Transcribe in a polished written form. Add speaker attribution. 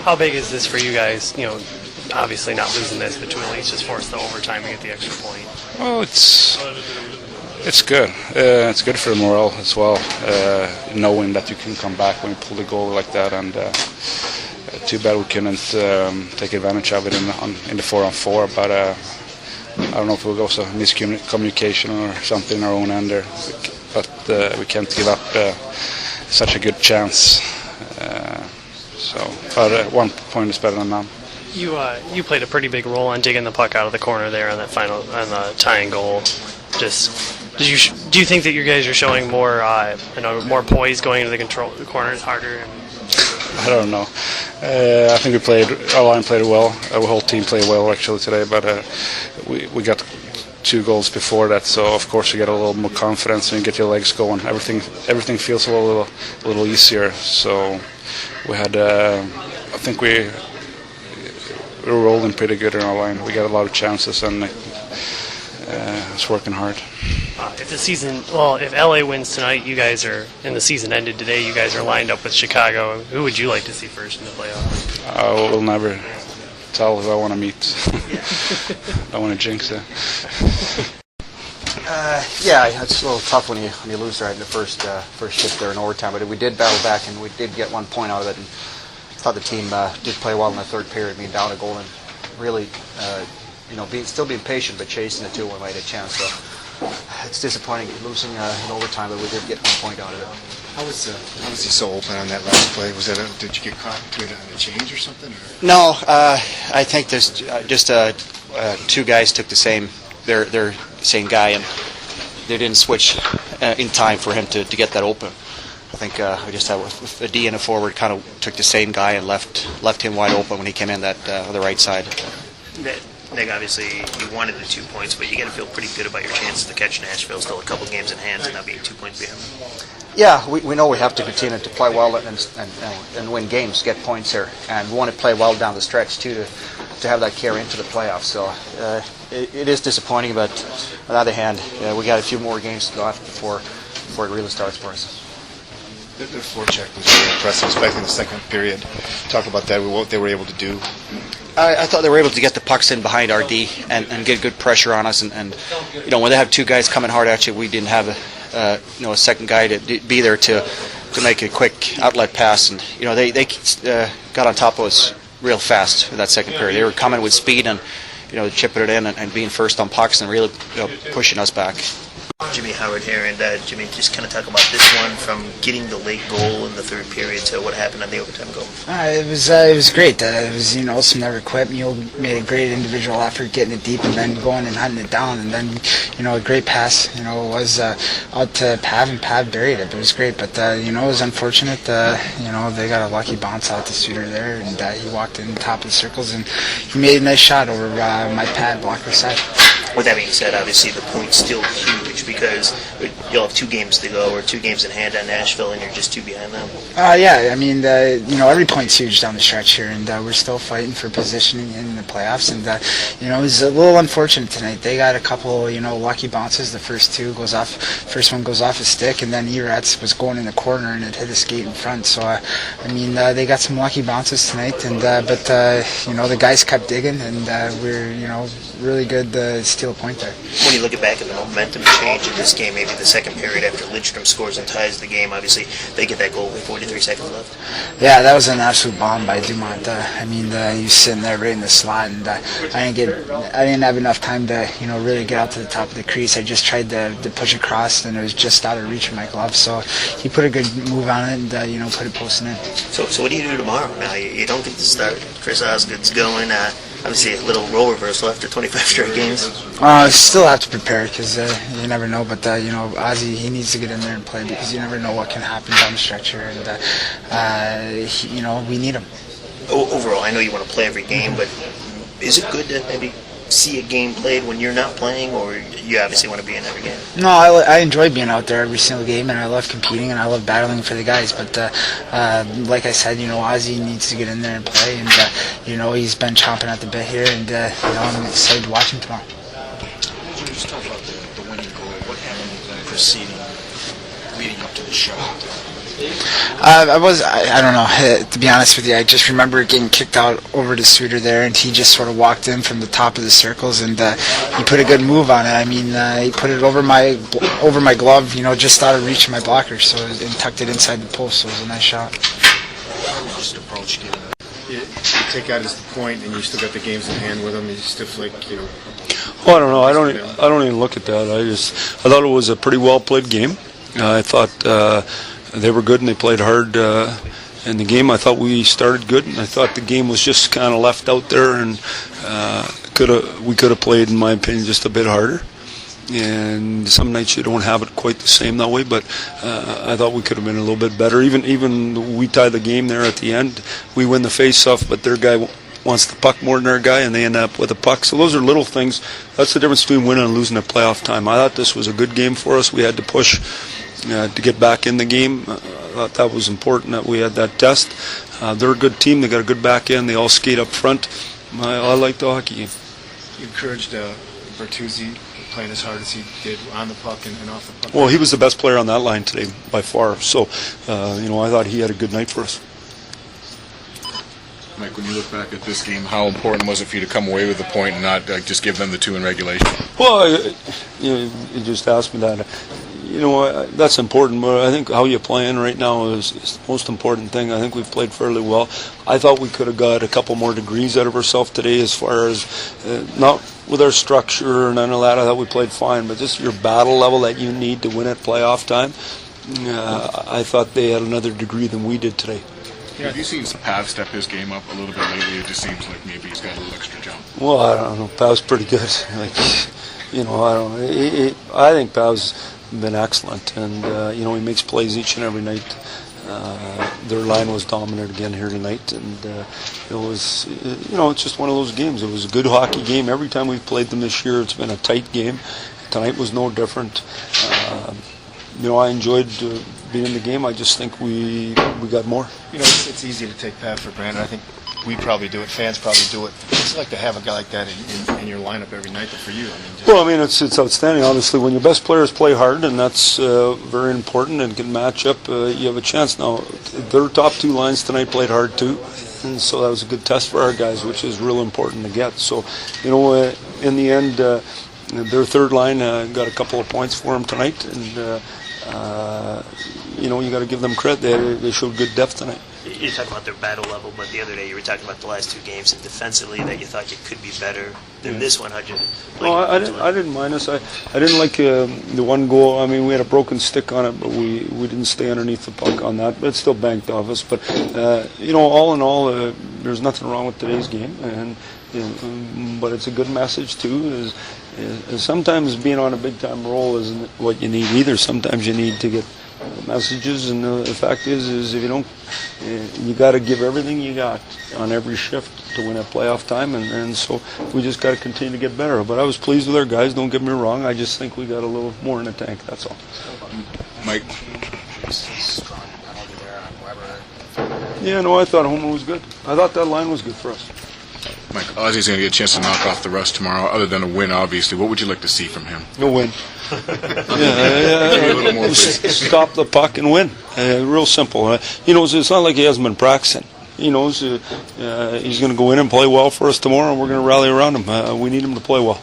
Speaker 1: How big is this for you guys? Obviously not losing this, but to at least just force the overtime and get the extra point.
Speaker 2: Oh, it's good. It's good for the morale as well, knowing that you can come back when you pull the goal like that. And too bad we couldn't take advantage of it in the 4-on-4. But I don't know if it was a miscommunication or something in our own end there. But we can't give up such a good chance. But 1 point is better than none.
Speaker 1: You played a pretty big role on digging the puck out of the corner there on the tying goal. Do you think that you guys are showing more more poise going into the corners harder?
Speaker 2: I don't know. I think our line played well. Our whole team played well actually today, but we got 2 goals before that, so of course you get a little more confidence and you get your legs going. Everything feels a little easier. So we had, I think we were rolling pretty good in our line. We got a lot of chances and it's working hard.
Speaker 1: If LA wins tonight, you guys are, and the season ended today, you guys are lined up with Chicago. Who would you like to see first in the playoffs?
Speaker 2: We'll never tell who I want to meet. I don't want to jinx it.
Speaker 3: It's a little tough when you lose right in the first shift there in overtime, but we did battle back and we did get 1 point out of it. And I thought the team did play well in the third period, being down a goal and really, still being patient but chasing it too when we had a chance. So it's disappointing losing in overtime, but we did get 1 point out of it.
Speaker 4: How was he so open on that last play? Did you get caught between on a change or something? Or?
Speaker 3: No, I think there's just 2 guys took their same guy, and they didn't switch in time for him to get that open. I think we just had a D and a forward kind of took the same guy and left him wide open when he came in that on the right side.
Speaker 5: Nick, obviously you wanted the 2 points, but you got to feel pretty good about your chances to catch Nashville. Still a couple games in hand, and not being 2 points behind them.
Speaker 3: Yeah, we know we have to continue to play well and win games, get points here, and we want to play well down the stretch too to have that carry into the playoffs. So it is disappointing, but on the other hand, we got a few more games to go before it really starts for us.
Speaker 4: The forecheck was really impressive, especially in the second period. Talk about that, what they were able to do.
Speaker 3: I thought they were able to get the pucks in behind our D and get good pressure on us. And when they have 2 guys coming hard at you, we didn't have a second guy to be there to make a quick outlet pass. And they got on top of us real fast in that second period. They were coming with speed and chipping it in and being first on pucks and really pushing us back.
Speaker 5: Jimmy Howard here, and Jimmy, just kind of talk about this one from getting the late goal in the third period to what happened on the overtime goal.
Speaker 6: It was great. It was some never quit. Mule made a great individual effort getting it deep and then going and hunting it down, and then a great pass. It was out to Pav, and Pav buried it. But it was great, but it was unfortunate. They got a lucky bounce out to Suter there, and he walked in top of the circles and he made a nice shot over my pad blocker side.
Speaker 5: With that being said, obviously the point's still huge because you'll have 2 games to go or 2 games in hand on Nashville, and you're just 2 behind them.
Speaker 6: Every point's huge down the stretch here, and we're still fighting for positioning in the playoffs. And it was a little unfortunate tonight. They got a couple lucky bounces. The first one goes off his stick, and then Eratz was going in the corner and it hit his skate in front. So they got some lucky bounces tonight, but the guys kept digging, and we're really good to steal a point there.
Speaker 5: When you look back at the momentum change in this game, maybe the second period after Lidstrom scores and ties the game, obviously they get that goal with 43 seconds left.
Speaker 6: Yeah, that was an absolute bomb by Dumont. He was sitting there right in the slot, and I didn't have enough time to really get out to the top of the crease. I just tried to push across, and it was just out of reach of my glove. So he put a good move on it, and put it posting in.
Speaker 5: So what do you do tomorrow? Now you don't get to start. Chris Osgood's going. Obviously, a little role reversal after 25 straight games.
Speaker 6: Still have to prepare because you never know. But Ozzy, he needs to get in there and play because you never know what can happen down the stretch here. And we need him.
Speaker 5: Overall, I know you want to play every game, but is it good to maybe see a game played when you're not playing, or you obviously want to be in every game?
Speaker 6: No, I enjoy being out there every single game, and I love competing, and I love battling for the guys. But like I said, Ozzy needs to get in there and play, and he's been chomping at the bit here, and I'm excited to watch him tomorrow.
Speaker 4: Just talk about the winning goal. What happened proceeding, leading up to the shot?
Speaker 6: I don't know. To be honest with you, I just remember getting kicked out over to Suter there, and he just sort of walked in from the top of the circles, and he put a good move on it. I mean, he put it over my glove, just out of reach of my blocker, and tucked it inside the post. So it was a nice shot.
Speaker 4: Just approach game. You take out his point, and you still got the games in hand with him. You still
Speaker 7: Well, I don't know. I don't even look at that. I thought it was a pretty well played game. I thought they were good and they played hard in the game. I thought we started good, and I thought the game was just kind of left out there, and we could have played, in my opinion, just a bit harder. And some nights you don't have it quite the same that way, but I thought we could have been a little bit better. Even we tie the game there at the end. We win the face-off, but their guy wants the puck more than our guy, and they end up with a puck. So those are little things. That's the difference between winning and losing at playoff time. I thought this was a good game for us. We had to push to get back in the game. I thought that was important that we had that test. They're a good team. They got a good back end. They all skate up front. I like the hockey game.
Speaker 4: You encouraged Bertuzzi playing as hard as he did on the puck and off the puck.
Speaker 7: Well, he was the best player on that line today by far. So, I thought he had a good night for us.
Speaker 8: Mike, when you look back at this game, how important was it for you to come away with the point and not just give them the 2 in regulation?
Speaker 7: Well, you just asked me that. That's important, but I think how you're playing right now is the most important thing. I think we've played fairly well. I thought we could have got a couple more degrees out of ourselves today as far as not with our structure and none of that. I thought we played fine, but just your battle level that you need to win at playoff time, I thought they had another degree than we did today.
Speaker 8: Yeah. Have you seen Pav step his game up a little bit lately? It just seems like maybe he's got a little extra jump.
Speaker 7: Well, I don't know. Pav's pretty good. I think Pav's been excellent, and he makes plays each and every night. Their line was dominant again here tonight, and it was, it's just one of those games. It was a good hockey game. Every time we've played them this year, it's been a tight game. Tonight was no different. I enjoyed being in the game. I just think we got more.
Speaker 4: It's easy to take Pat for granted. I think we probably do it. Fans probably do it. It's like to have a guy like that in your lineup every night. But for you,
Speaker 7: it's outstanding. Obviously, when your best players play hard, and that's very important, and can match up, you have a chance. Now, their top 2 lines tonight played hard too, and so that was a good test for our guys, which is real important to get. So, in the end, their third line got a couple of points for them tonight, and you got to give them credit. They showed good depth tonight.
Speaker 5: You talk about their battle level, but the other day you were talking about the last 2 games and defensively that you thought you could be better than this one. How'd you?
Speaker 7: I didn't mind us. I didn't like the one goal. I mean, we had a broken stick on it, but we didn't stay underneath the puck on that. But it still banked off us. But all in all, there's nothing wrong with today's game, and but it's a good message too. Is sometimes being on a big time roll isn't what you need either. Sometimes you need to get messages, and the fact is if you don't, you got to give everything you got on every shift to win at playoff time, and so we just got to continue to get better. But I was pleased with our guys, don't get me wrong. I just think we got a little more in the tank, that's all.
Speaker 8: Mike?
Speaker 7: I thought Homer was good. I thought that line was good for us.
Speaker 8: Mike, Ozzy's going to get a chance to knock off the rust tomorrow, other than a win, obviously. What would you like to see from him?
Speaker 7: A win. Stop the puck and win. Real simple. It's not like he hasn't been practicing. He knows he's going to go in and play well for us tomorrow, and we're going to rally around him. We need him to play well.